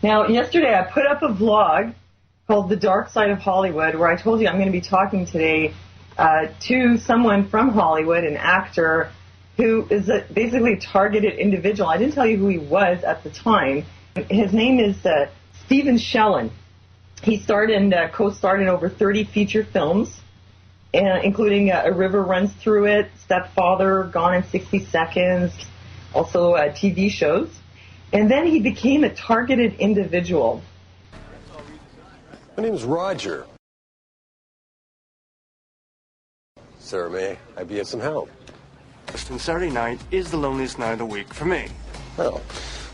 Now, yesterday I put up a vlog called The Dark Side of Hollywood, where I told you I'm going to be talking today to someone from Hollywood, an actor who is basically a targeted individual. I didn't tell you who he was at the time. His name is Stephen Shellen. He starred and co-starred in over 30 feature films, including A River Runs Through It, Stepfather, Gone in 60 Seconds, also TV shows. And then he became a targeted individual. My name is Roger. Sir, may I be of some help? Saturday night is the loneliest night of the week for me. Well,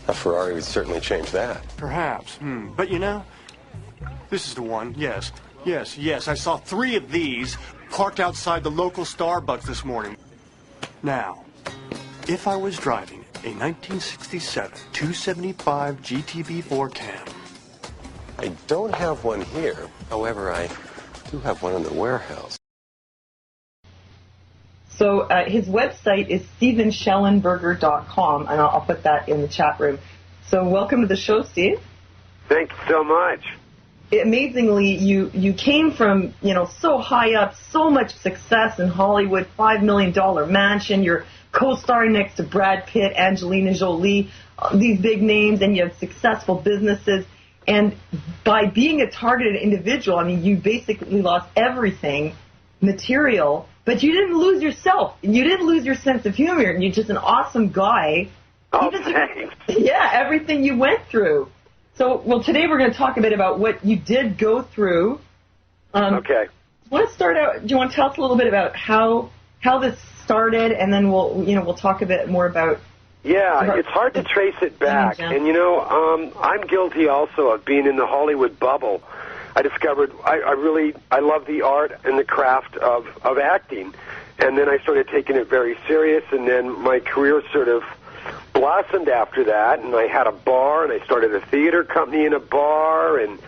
a Ferrari would certainly change that. Perhaps. But you know, this is the one. Yes. I saw 3 of these parked outside the local Starbucks this morning. Now, if I was driving a 1967 275 GTB4 Cam. I don't have one here. However, I do have one in the warehouse. So his website is StephenShellenberger.com, and I'll put that in the chat room. So welcome to the show, Steve. Thanks so much. Amazingly, you came from, so high up, so much success in Hollywood, $5 million mansion, you're co-starring next to Brad Pitt, Angelina Jolie, these big names, and you have successful businesses. And by being a targeted individual, you basically lost everything, material, but you didn't lose yourself. You didn't lose your sense of humor, and you're just an awesome guy. Oh, thanks. Yeah, everything you went through. So, today we're going to talk a bit about what you did go through. Okay. Let's start out. Do you want to tell us a little bit about how this started, and then we'll talk a bit more about. Yeah, it's hard to trace it back, and I'm guilty also of being in the Hollywood bubble. I discovered I love the art and the craft of acting, and then I started taking it very serious, and then my career sort of blossomed after that, and I had a bar, and I started a theater company in a bar, and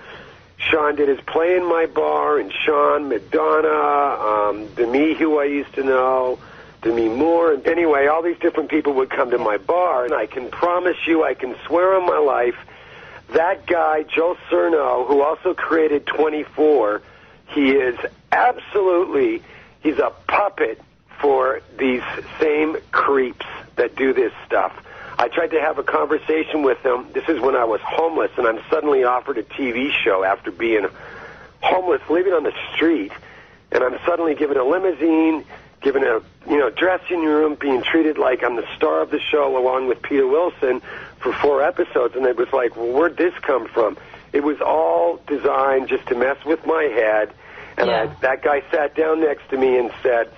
Sean did his play in my bar, and Sean, Madonna, Demi, who I used to know, Demi Moore, and anyway, all these different people would come to my bar, and I can promise you, I can swear on my life, that guy, Joe Cerno, who also created 24, he's a puppet for these same creeps that do this stuff. I tried to have a conversation with him. This is when I was homeless, and I'm suddenly offered a TV show after being homeless, living on the street, and I'm suddenly given a limousine, given a dressing room, being treated like I'm the star of the show along with Peter Wilson for 4 episodes, and it was like, well, where'd this come from? It was all designed just to mess with my head, and that guy sat down next to me and said,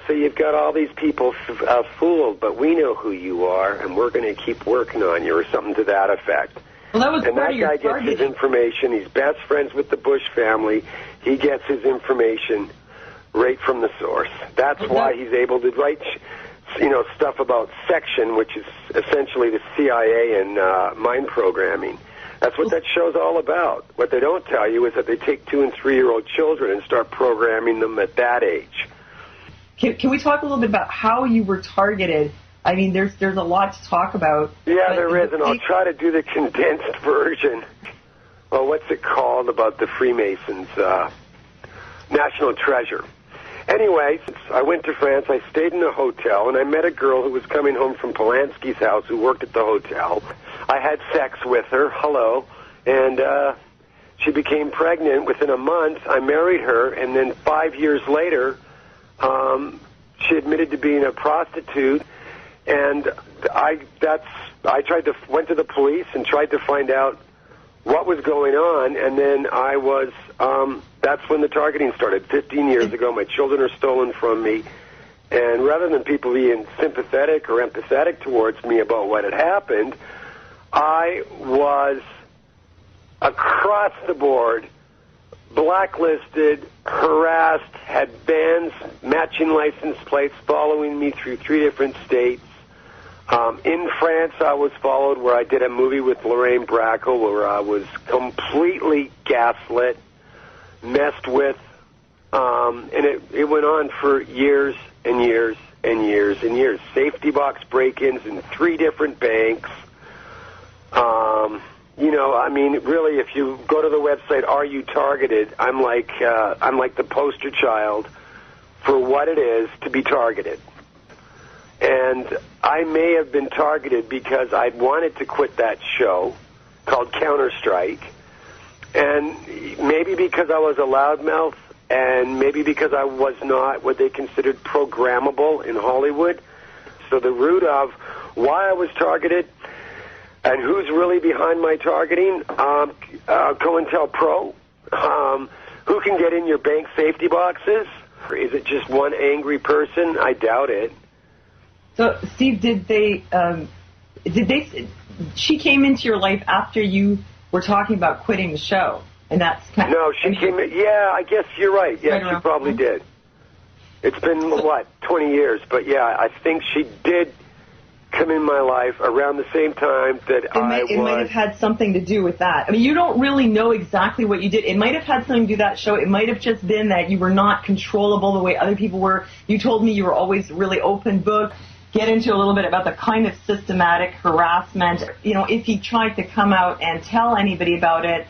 so you've got all these people fooled, but we know who you are, and we're going to keep working on you, or something to that effect. Well, that was and that guy gets his information. He's best friends with the Bush family. He gets his information right from the source. That's why he's able to write, stuff about Section, which is essentially the CIA and mind programming. That's what that show's all about. What they don't tell you is that they take 2- and 3-year-old children and start programming them at that age. Can we talk a little bit about how you were targeted? There's a lot to talk about. Yeah, there is, and I'll try to do the condensed version. Well, what's it called about the Freemasons? National Treasure. Anyway, I went to France. I stayed in a hotel, and I met a girl who was coming home from Polanski's house who worked at the hotel. I had sex with her, and she became pregnant within a month. I married her, and then 5 years later, she admitted to being a prostitute, and I went to the police and tried to find out what was going on, and then that's when the targeting started. 15 years ago, my children are stolen from me, and rather than people being sympathetic or empathetic towards me about what had happened, I was across the board blacklisted, harassed, had bans, matching license plates following me through 3 different states. In France, I was followed where I did a movie with Lorraine Bracco where I was completely gaslit, messed with, and it went on for years and years and years and years. Safety box break-ins in 3 different banks, I mean, really, if you go to the website, Are You Targeted? I'm like the poster child for what it is to be targeted. And I may have been targeted because I'd wanted to quit that show called Counter-Strike, and maybe because I was a loudmouth, and maybe because I was not what they considered programmable in Hollywood. So the root of why I was targeted and who's really behind my targeting, COINTELPRO, who can get in your bank safety boxes? Is it just one angry person? I doubt it. So, Steve, she came into your life after you were talking about quitting the show, and that's kind of... No, she came in, yeah, I guess you're right. Yeah, she probably did. It's been, 20 years, but yeah, I think she did come in my life around the same time that It might have had something to do with that. I mean, you don't really know exactly what you did. It might have had something to do with that show. It might have just been that you were not controllable the way other people were. You told me you were always really open book. Get into a little bit about the kind of systematic harassment. If he tried to come out and tell anybody about it,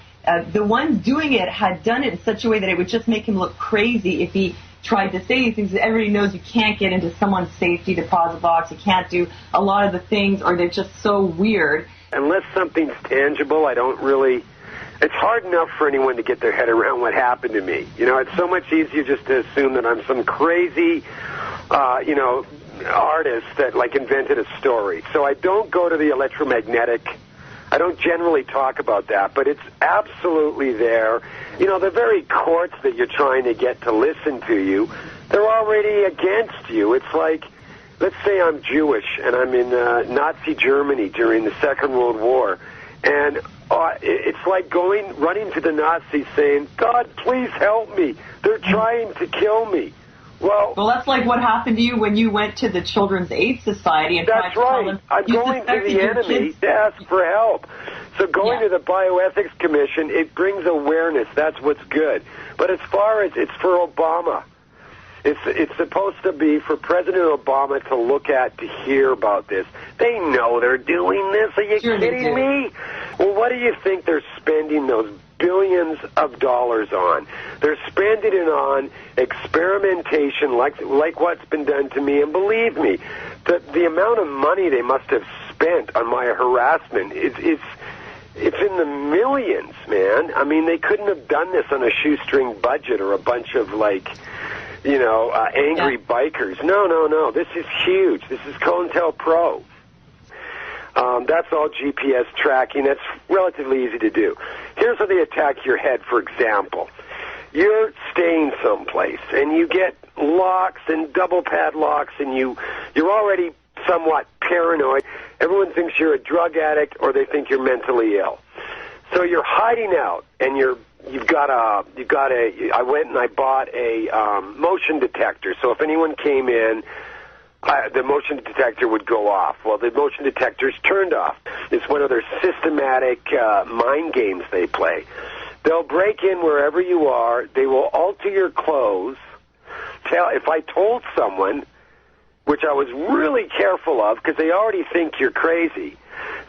the ones doing it had done it in such a way that it would just make him look crazy if he tried to say these things. Everybody knows you can't get into someone's safety deposit box. You can't do a lot of the things, or they're just so weird. Unless something's tangible, I don't really... It's hard enough for anyone to get their head around what happened to me. It's so much easier just to assume that I'm some crazy, artist that, invented a story. So I don't go to the electromagnetic... I don't generally talk about that, but it's absolutely there. The very courts that you're trying to get to listen to you, they're already against you. It's like, let's say I'm Jewish and I'm in Nazi Germany during the Second World War, and it's like running to the Nazis saying, God, please help me. They're trying to kill me. Well, that's like what happened to you when you went to the Children's Aid Society and tried to tell them. I'm going to the enemy to ask for help. So going to the Bioethics Commission, it brings awareness. That's what's good. But as far as it's for Obama, it's supposed to be for President Obama to look at, to hear about this. They know they're doing this. Are you kidding me? Well, what do you think they're spending those billions of dollars on? They're spending it on experimentation like what's been done to me. And believe me, the amount of money they must have spent on my harassment it's in the millions, man. I mean, they couldn't have done this on a shoestring budget or a bunch of angry bikers. No. This is huge. This is COINTELPRO. That's all GPS tracking. That's relatively easy to do. Here's how they attack your head, for example. You're staying someplace, and you get locks and double padlocks, and you're already somewhat paranoid. Everyone thinks you're a drug addict, or they think you're mentally ill. So you're hiding out, and I went and I bought a motion detector. So if anyone came in, the motion detector would go off. Well, the motion detector's turned off. It's one of their systematic mind games they play. They'll break in wherever you are. They will alter your clothes. If I told someone, which I was really careful of, because they already think you're crazy.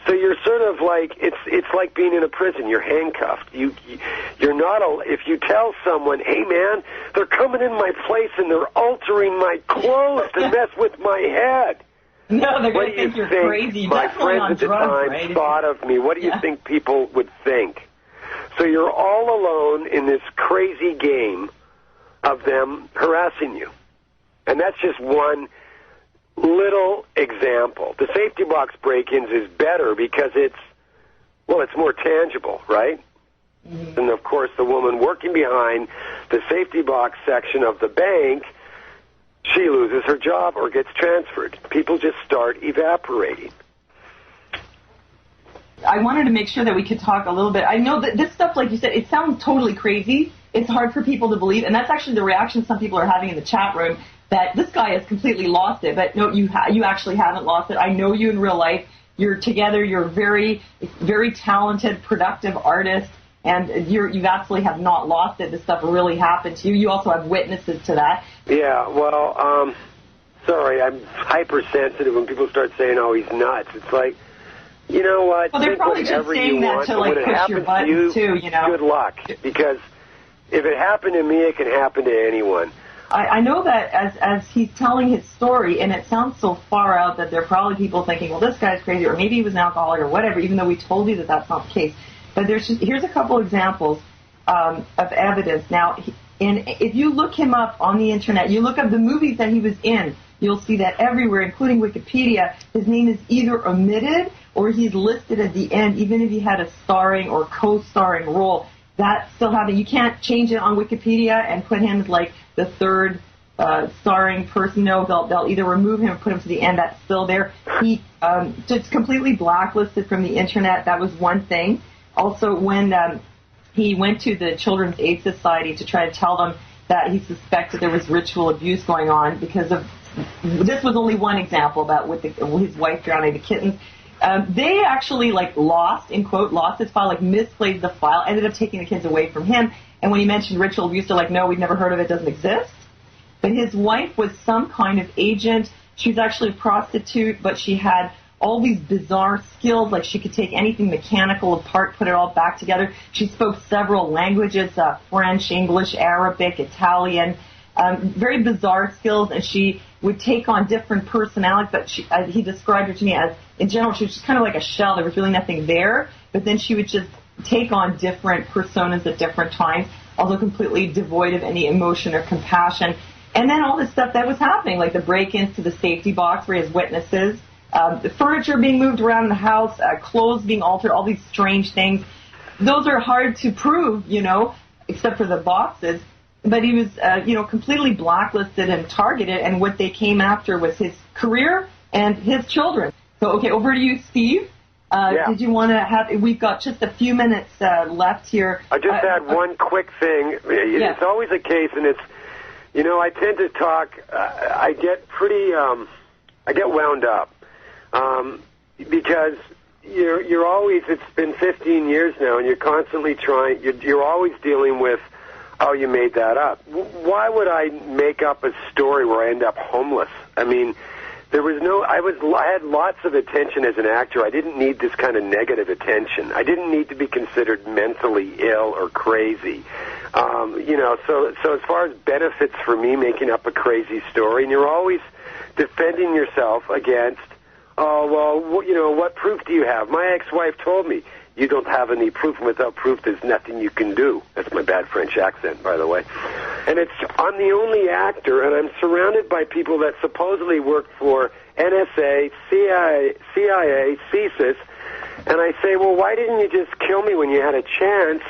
So you're sort of like, it's like being in a prison. You're handcuffed. You're not, if you tell someone, hey man, they're coming in my place and they're altering my clothes to mess with my head. No, they're going to think you're crazy. My friends at the time thought of me. What do you think people would think? So you're all alone in this crazy game of them harassing you. And that's just one little example. The safety box break-ins is better because it's more tangible, right? Mm-hmm. And of course, the woman working behind the safety box section of the bank, she loses her job or gets transferred. People just start evaporating. I wanted to make sure that we could talk a little bit. I know that this stuff, like you said, it sounds totally crazy. It's hard for people to believe, and that's actually the reaction some people are having in the chat room, that this guy has completely lost it. But no, you actually haven't lost it. I know you in real life. You're together. You're very, very talented, productive artist, and you absolutely have not lost it. This stuff really happened to you. You also have witnesses to that. Yeah, well, sorry, I'm hypersensitive when people start saying, oh, he's nuts. It's like, You know what? Well, they're Think probably just whatever saying you that want, to, but like, when it push your happens to buttons, too, you know? Good luck, because if it happened to me, it can happen to anyone. I know that as he's telling his story, and it sounds so far out that there are probably people thinking, well, this guy's crazy, or maybe he was an alcoholic or whatever, even though we told you that that's not the case. But here's a couple examples of evidence. Now, if you look him up on the Internet, you look up the movies that he was in, you'll see that everywhere, including Wikipedia, his name is either omitted or he's listed at the end, even if he had a starring or co-starring role. That still happened. You can't change it on Wikipedia and put him as like the third starring person. No, they'll either remove him or put him to the end. That's still there. He just completely blacklisted from the Internet. That was one thing. Also, when he went to the Children's Aid Society to try to tell them that he suspected there was ritual abuse going on because of, this was only one example about with his wife drowning the kittens. They actually lost his file, misplaced the file, ended up taking the kids away from him. And when he mentioned ritual abuse, they're like, no, we've never heard of it, doesn't exist. But his wife was some kind of agent. She was actually a prostitute, but she had all these bizarre skills, like she could take anything mechanical apart, put it all back together. She spoke several languages, French, English, Arabic, Italian, very bizarre skills, and she would take on different personalities, but he described her to me as, in general, she was just kind of like a shell. There was really nothing there, but then she would just take on different personas at different times, although completely devoid of any emotion or compassion. And then all this stuff that was happening, like the break-ins to the safety box where he has witnesses, the furniture being moved around in the house, clothes being altered, all these strange things. Those are hard to prove, except for the boxes. But he was, completely blacklisted and targeted, and what they came after was his career and his children. So, okay, over to you, Steve. Yeah. Did you want to have, we've got just a few minutes left here. I just had one quick thing. It's always a case, and it's, I tend to talk, I get pretty, I get wound up. Because you're always, it's been 15 years now, and you're constantly trying, you're always dealing with, oh, you made that up. Why would I make up a story where I end up homeless? I mean, there was I had lots of attention as an actor. I didn't need this kind of negative attention. I didn't need to be considered mentally ill or crazy. So as far as benefits for me making up a crazy story, and you're always defending yourself against, oh, well, what proof do you have? My ex-wife told me, you don't have any proof, and without proof, there's nothing you can do. That's my bad French accent, by the way. And I'm the only actor, and I'm surrounded by people that supposedly work for NSA, CIA, CSIS, and I say, well, why didn't you just kill me when you had a chance?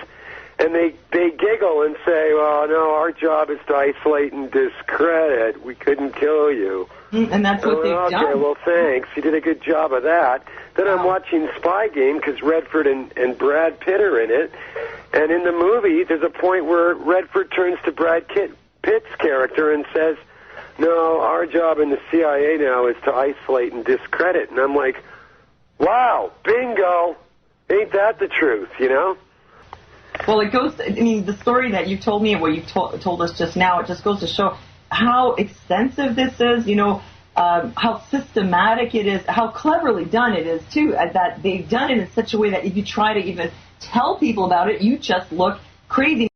And they giggle and say, well, no, our job is to isolate and discredit. We couldn't kill you. And that's what they've done. Okay, well, thanks. You did a good job of that. Then I'm watching Spy Game because Redford and Brad Pitt are in it. And in the movie, there's a point where Redford turns to Brad Pitt's character and says, no, our job in the CIA now is to isolate and discredit. And I'm like, wow, bingo. Ain't that the truth, Well, it goes, the story that you told me and what you told us just now, it just goes to show how extensive this is, how systematic it is, how cleverly done it is, too, that they've done it in such a way that if you try to even tell people about it, you just look crazy.